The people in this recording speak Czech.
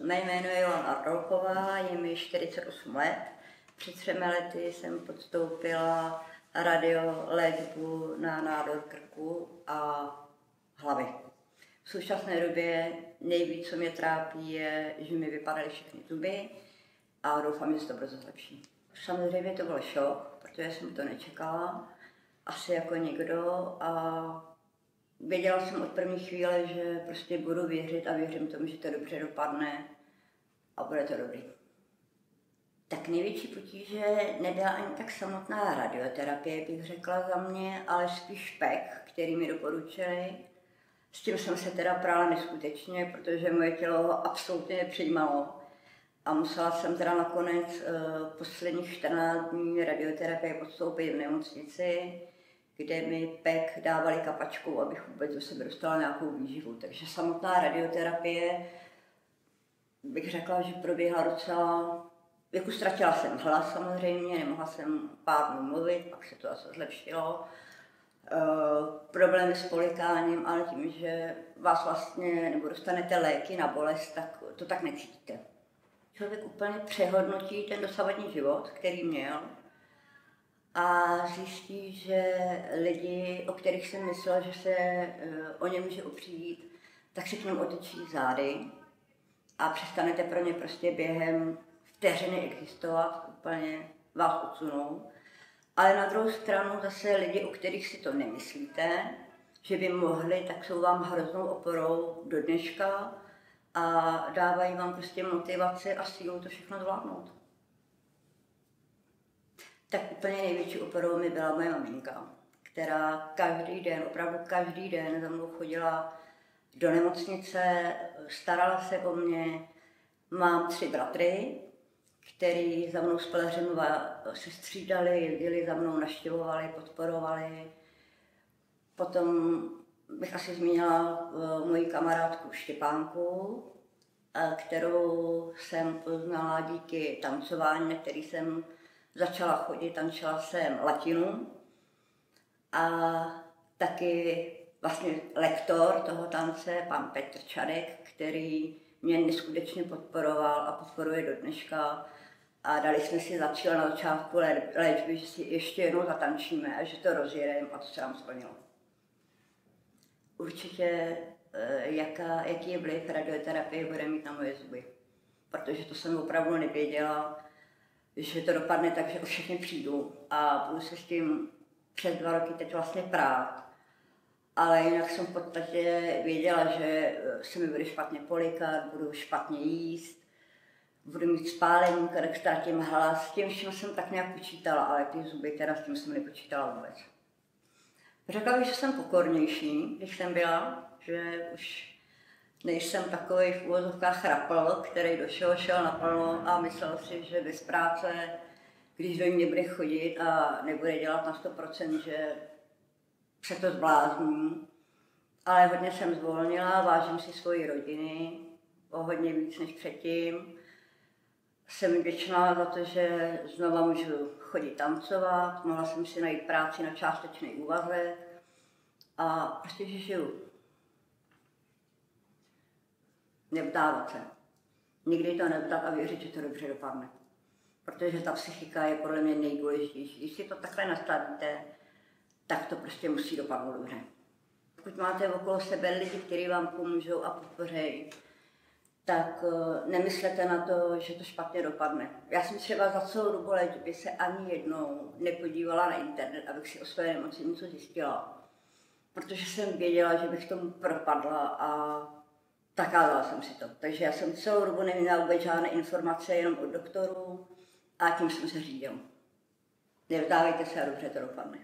Mé jméno je Joana Adolfová, je mi 48 let. Před 3 lety jsem podstoupila radioléčbu na nádor krku a hlavy. V současné době nejvíc, co mě trápí, je, že mi vypadaly všechny zuby a doufám, že se to brzo zlepší. Samozřejmě to byl šok, protože jsem to nečekala, asi jako nikdo, a věděla jsem od první chvíle, že prostě budu věřit a věřím tomu, že to dobře dopadne a bude to dobrý. Tak největší potíže nebyla ani tak samotná radioterapie, bych řekla za mě, ale spíš PEC, který mi doporučili. S tím jsem se teda prála neskutečně, protože moje tělo ho absolutně nepřijímalo. A musela jsem teda nakonec posledních 14 dní radioterapie podstoupit v nemocnici, kde mi PEC dávali kapačkou, abych vůbec do sebe dostala nějakou výživu. Takže samotná radioterapie, bych řekla, že proběhla docela, jako ztratila jsem hlas samozřejmě, nemohla jsem pár dnů mluvit, pak se to zase zlepšilo. Problémy s polikáním, ale tím, že vás vlastně, nebo dostanete léky na bolest, tak to tak necítíte. Člověk úplně přehodnotí ten dosavadní život, který měl, a zjistí, že lidi, o kterých jsem myslela, že se o ně může opřít, tak se k něm otočí zády a přestanete pro ně prostě během vteřiny existovat, úplně vás odsunou. Ale na druhou stranu zase lidi, o kterých si to nemyslíte, že by mohli, tak jsou vám hroznou oporou do dneška a dávají vám prostě motivaci a sílu to všechno zvládnout. Tak úplně největší oporou mi byla moje maminka, která každý den, opravdu každý den za mnou chodila do nemocnice, starala se o mě. Mám 3 bratry, který za mnou s Pelhřimova se střídali, jezdili za mnou, navštěvovali, podporovali. Potom bych asi zmínila moji kamarádku Štěpánku, kterou jsem poznala díky tancování, na který jsem začala chodit, tančila jsem latinu, a taky vlastně lektor toho tance, pan Petr Čadek, který mě neskutečně podporoval a podporuje do dneška. A dali jsme si za cíl na začátku léčby, že si ještě jednou zatančíme a že to rozjedeme, a to se nám splnilo. Určitě jaký vliv radioterapie bude mít na moje zuby, protože to jsem opravdu nevěděla, že to dopadne tak, že o všechny přijdu a budu se s tím přes 2 roky teď vlastně prát. Ale jinak jsem v podstatě věděla, že se mi bude špatně polikat, budu špatně jíst, budu mít spálení, když ztratím hlas. S tím všem jsem tak nějak počítala, ale ty zuby teda s tím jsem nepočítala vůbec. Řekla bych, že jsem pokornější, když jsem byla, že už nejsem takový v úvozovkách chrapl, který šel naplno a myslel si, že bez práce, když do ní nebude chodit a nebude dělat na 100%, že se to zblázní. Ale hodně jsem zvolnila, vážím si svoji rodiny, o hodně víc než předtím. Jsem vděčná za to, že znova můžu chodit tancovat, mohla jsem si najít práci na částečný úvazek a prostě, že žiju. Nevzdávat se. Nikdy to nevzdat a věřit, že to dobře dopadne. Protože ta psychika je podle mě nejdůležitější. Když si to takhle nastavíte, tak to prostě musí dopadnout dobře. Pokud máte okolo sebe lidi, kteří vám pomůžou a podpořejí, tak nemyslete na to, že to špatně dopadne. Já jsem třeba za celou dobu léčby se ani jednou nepodívala na internet, abych si o své nemoci něco zjistila. Protože jsem věděla, že bych tomu propadla a zakázala jsem si to. Takže já jsem celou dobu neměla vůbec žádné informace, jenom od doktorů, a tím jsem se řídila. Nevzdávejte se a dobře to dopadne.